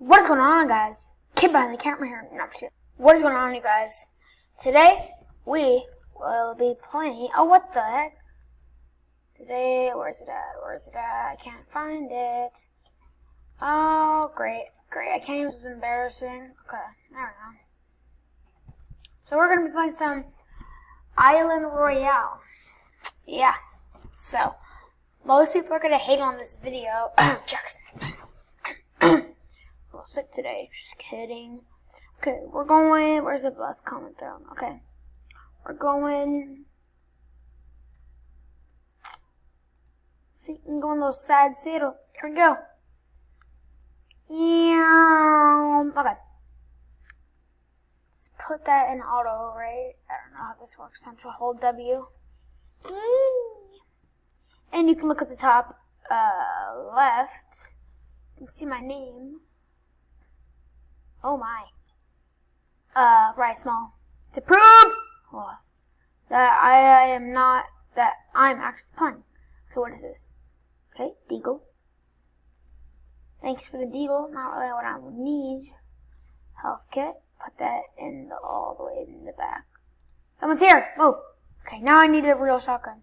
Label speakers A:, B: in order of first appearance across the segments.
A: What is going on, guys? Kid behind the camera here. No, what is going on, you guys? Today, we will be playing... Oh, what the heck? Today, where's it at? Where's it at? I can't find it. Oh, great. Great. I can't even... This is embarrassing. Okay, I don't know. So, we're going to be playing some Island Royale. Yeah. So, most people are going to hate on this video. Jackson. I'm sick today. Just kidding. Okay, we're going. Where's the bus coming through? Okay, we're going. See, you can go on those side saddle. Here we go. Okay. Let's put that in auto, right? I don't know how this works. Time to hold W. And you can look at the top left. You can see my name. Oh my. Right, small. To prove that I'm actually playing. Okay, what is this? Okay, deagle. Thanks for the deagle. Not really what I would need. Health kit. Put that in all the way in the back. Someone's here. Move. Okay, now I need a real shotgun.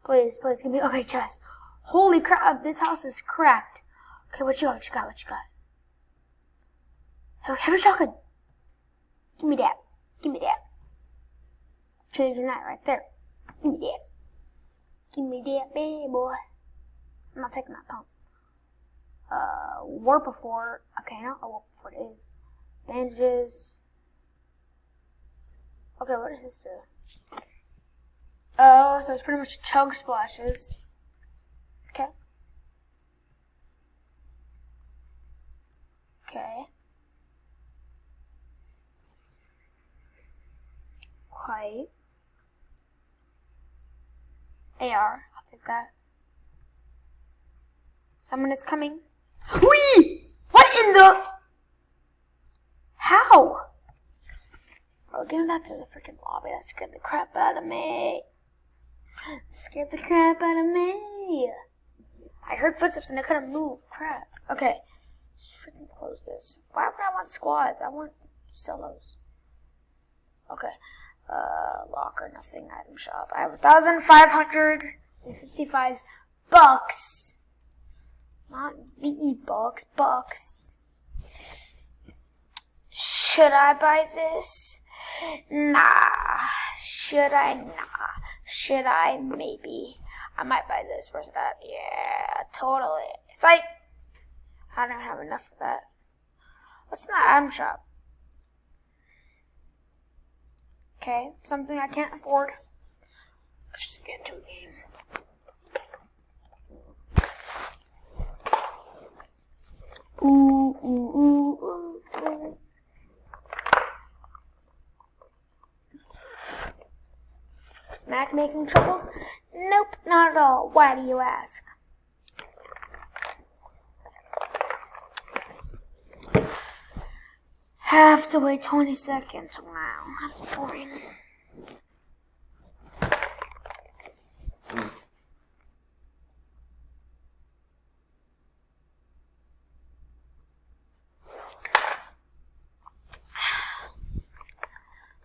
A: Please, please give me. Okay, chest. Holy crap! This house is cracked. Okay, what you got? What you got? What you got? Have a shotgun. Give me that. Give me that. Changing that right there. Give me that. Give me that, baby boy. I'm not taking that pump. Warp before. Okay, now a warp before it is. Bandages. Okay, what does this do? Oh, so it's pretty much chug splashes. Okay. Okay. White. AR. I'll take that. Someone is coming. Whee! What in the... How? Oh, getting back to the freaking lobby. That scared the crap out of me. Scared the crap out of me. I heard footsteps and I couldn't move. Crap. Okay. Just freaking close this. Why would I want squads? I want solos. Okay. Locker, nothing, item shop. I have 1,555 bucks. Not V-bucks, bucks. Should I buy this? Nah. Should I? Nah. Should I? Maybe. I might buy this. Where's it at? Yeah, totally. Psych! I don't have enough for that. What's in the item shop? Okay, something I can't afford. Let's just get into a game. Ooh, ooh, ooh, ooh, ooh. Mac making troubles? Nope, not at all. Why do you ask? Have to wait 20 seconds. Wow, that's boring.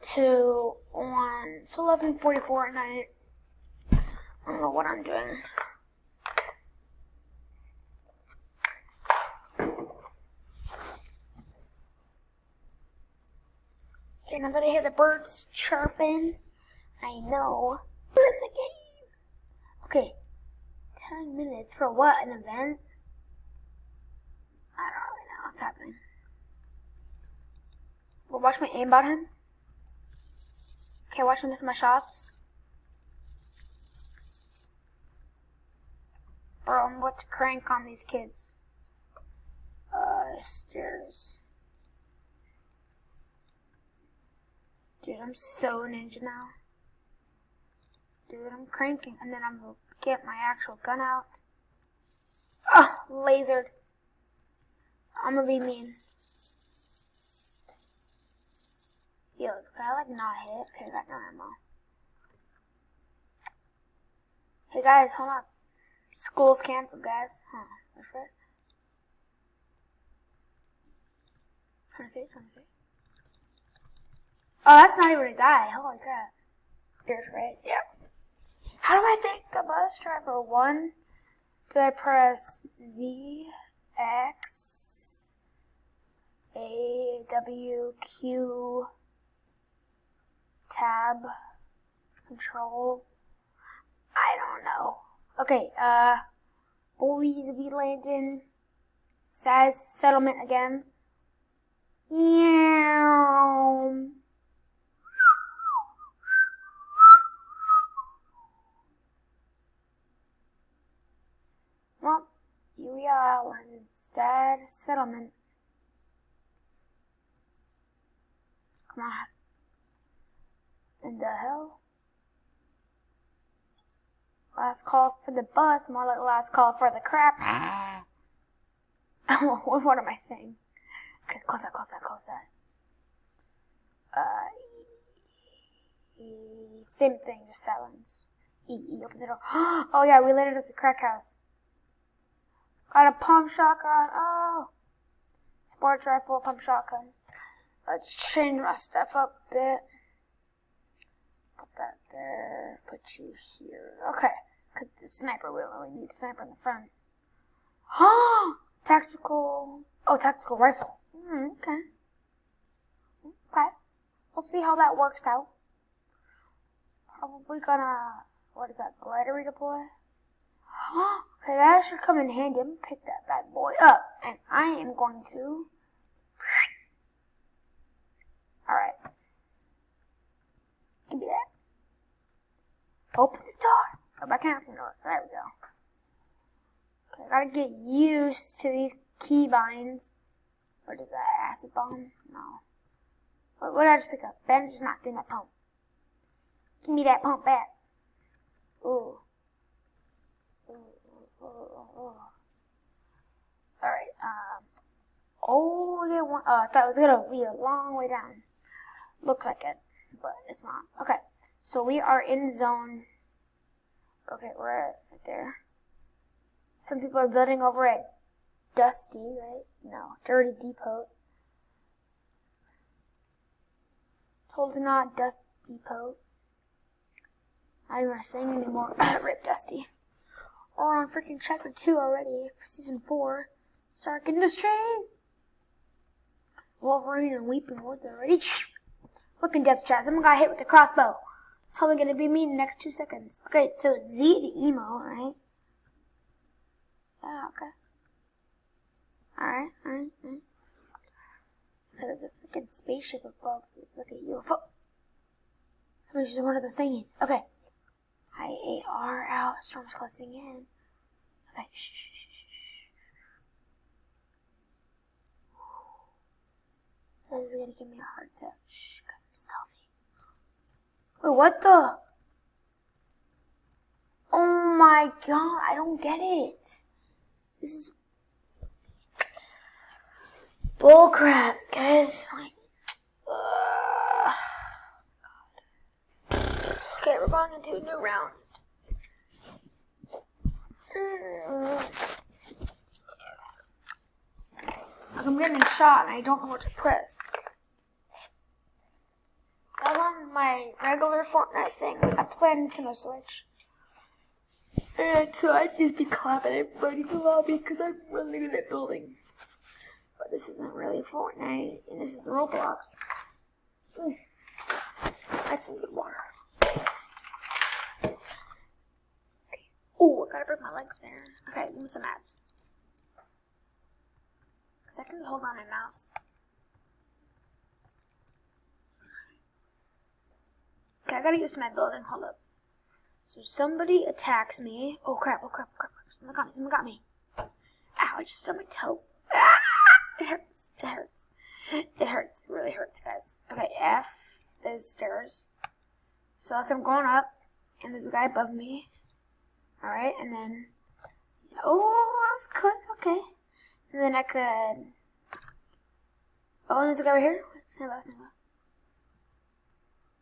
A: Two, one. It's 11:44 at night. I don't know what I'm doing. Okay, now that I hear the birds chirping, I know we're in the game. Okay, 10 minutes for what? An event? I don't really know what's happening. Well, watch me aimbot him. Okay, watch me miss my shots. Bro, I'm about to crank on these kids. Stairs. Dude, I'm so ninja now. Dude, I'm cranking. And then I'm gonna get my actual gun out. Oh, lasered. I'm gonna be mean. Yo, can I like not hit? Okay, I got no ammo. Hey guys, hold up. School's canceled, guys. Huh, that's right. Trying to see. Oh, that's not even a guy. Holy crap. Here's right. Yeah. How do I thank the bus driver? 1. Do I press Z, X, A, W, Q, tab, control? I don't know. Okay, we land in Saz settlement again. Yeah. Well, here we are, we're in Sad settlement. Come on. In the hell? Last call for the bus, more like last call for the crap. What am I saying? Okay, close that. Same thing, just silence. Open the door. Oh yeah, we landed at the crack house. Got a pump shotgun. Oh. Sports rifle, pump shotgun. Let's change my stuff up a bit. Put that there. Put you here. Okay. Cause the sniper, we don't really need a sniper in the front. Tactical rifle. Okay. We'll see how that works out. Probably gonna, what is that, glider redeploy? Okay, that should come in handy. I'm gonna pick that bad boy up, and I am going to. Alright. Give me that. Open the door. Oh, I can't open the door. There we go. Okay, I gotta get used to these keybinds. What is that? Acid bomb? No. What did I just pick up? Ben just not doing that pump. Give me that pump back. Ooh. Alright, they want, I thought it was gonna be a long way down. Looks like it, but it's not. Okay, so we are in zone. Okay, we're right there. Some people are building over at Dusty, right? No, Dirty Depot. Told to not Dust Depot. Not even a thing anymore. Rip Dusty. We're on freaking chapter 2 already for season 4. Stark Industries. Wolverine and Weeping Woods already. Looking death traps. Someone got hit with the crossbow. It's probably gonna be me in the next 2 seconds. Okay, so Z to emo, right? Yeah, okay. Alright. Okay, there's a freaking spaceship above. Look at UFO. Somebody's using one of those thingies. Okay. IAR out. Storm's closing in. Okay. Shh. This is gonna give me a heart attack. Shh, because I'm stealthy. Wait, what the? Oh my god, I don't get it. This is bullcrap, guys. Like, okay, we're going into a new round. I'm getting shot and I don't know what to press. I was on my regular Fortnite thing. I played Nintendo Switch. And so I'd just be clapping everybody in the lobby because I'm really good at building. But this isn't really Fortnite, and this is Roblox. That's some good water. Okay. Ooh, I gotta break my legs there. Okay, give me some ads. I can just hold on my mouse. Okay, I gotta use my building. Hold up. So somebody attacks me. Oh crap. Someone got me. Ow, I just stubbed my toe. Ah! It hurts. It really hurts, guys. Okay, F is stairs. So as I'm going up, and there's a guy above me. Alright, and then, oh, that was good. Okay. And then I could, oh, and there's a guy right here. Stand by.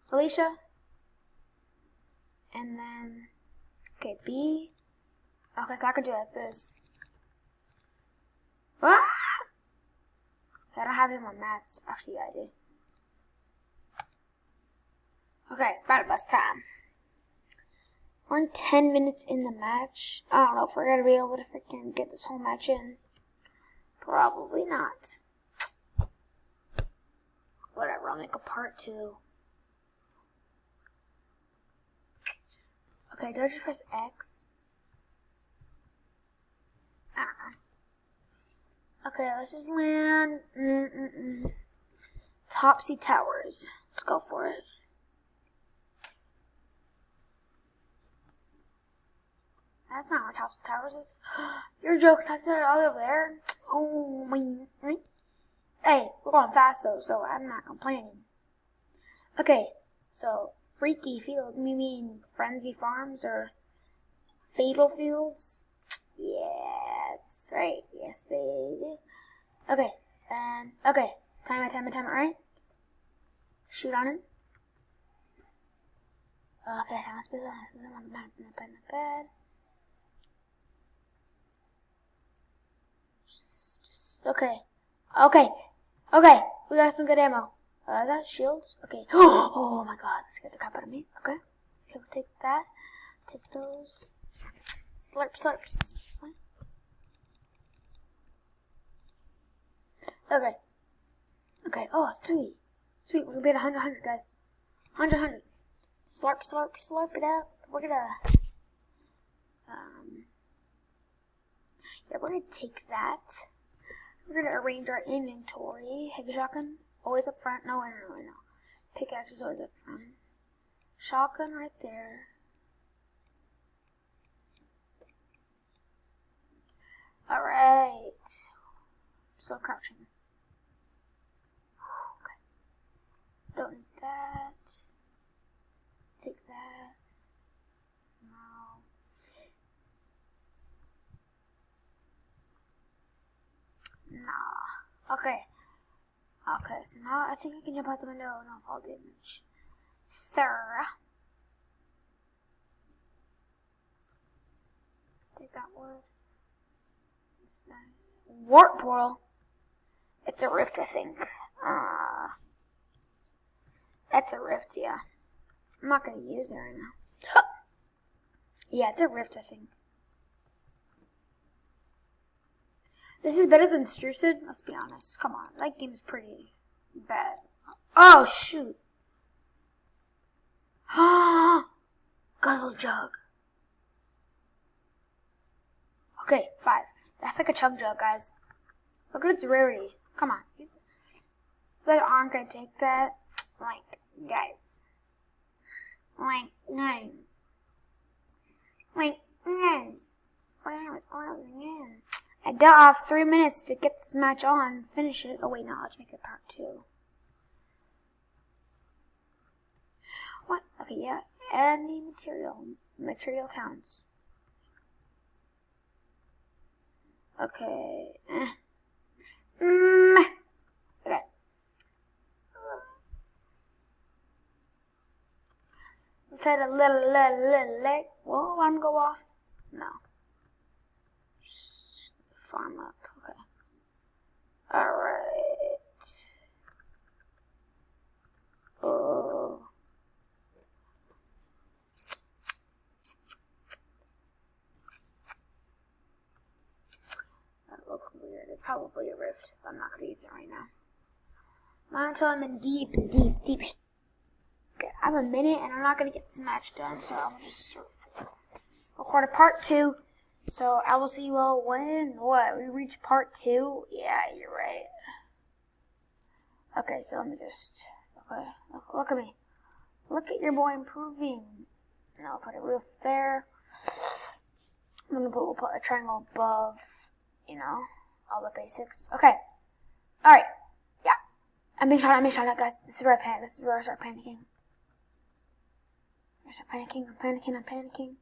A: Felicia. And then, okay, B. Okay, so I could do it like this. Ah! I don't have any more mats. Actually, yeah, I do. Okay, battle bus time. We're 10 minutes in the match. I don't know if we're gonna be able to freaking get this whole match in. Probably not. Whatever, I'll make a part 2. Okay, did I just press X? I don't know. Okay, let's just land. Topsy Towers. Let's go for it. That's not where Topsy Towers is. You're joking. That's all over there. Oh my. Hey, we're going fast though, so I'm not complaining. Okay, so Freaky Fields. You mean Frenzy Farms or Fatal Fields? Yeah, that's right. Yes, they do. Okay, and okay. Time it, right? Shoot on him. Okay, not bad. Okay. We got some good ammo. That shields. Okay. Oh my god, that scared the crap out of me. Okay, we'll take that. Take those. Slurps. What? Okay. Oh, sweet. We're gonna be at 100, guys. 100. Slurp it up. We're gonna. Yeah, we're gonna take that. We're gonna arrange our inventory. Heavy shotgun, always up front. No. Pickaxe is always up front. Shotgun right there. Alright. Still crouching. Okay. Don't need that. Take that. No. Nah. Okay, so now I think I can jump out the window and I'll fall damage. Sarah. Take that wood. Warp portal. It's a rift, I think. That's a rift, yeah. I'm not gonna use it right now. Yeah, it's a rift, I think. This is better than Strucid, let's be honest. Come on, that game's pretty bad. Oh, shoot. Guzzle jug. Okay, 5. That's like a chug jug, guys. Look at its rarity. Come on. You guys aren't gonna take that. Guys. I doubt I have 3 minutes to get this match on and finish it. Oh wait, no, let's make it part 2. What? Okay, yeah. Any material. Material counts. Okay. Okay. Let's add a little leg. Well, let him go off. No. Farm up. Okay. Alright. Oh. That looks weird. It's probably a rift, but I'm not going to use it right now. Not until I'm in deep. Okay, I have a minute and I'm not going to get this match done, so I'm just record a part 2. So I will see you all when we reach part 2. Yeah, you're right. Okay, so let me just look at me. Look at your boy improving. Now I'll put a roof there. We'll put a triangle above, all the basics. Okay. Alright. Yeah. I'm being shot at, guys. This is where I start panicking. I'm panicking.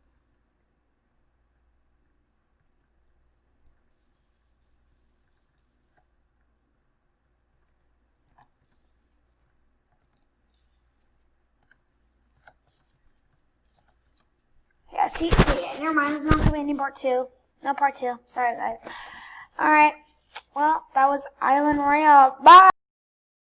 A: Yeah, see, never mind, there's not going to be any part 2. No part 2. Sorry, guys. Alright. Well, that was Island Royale. Bye!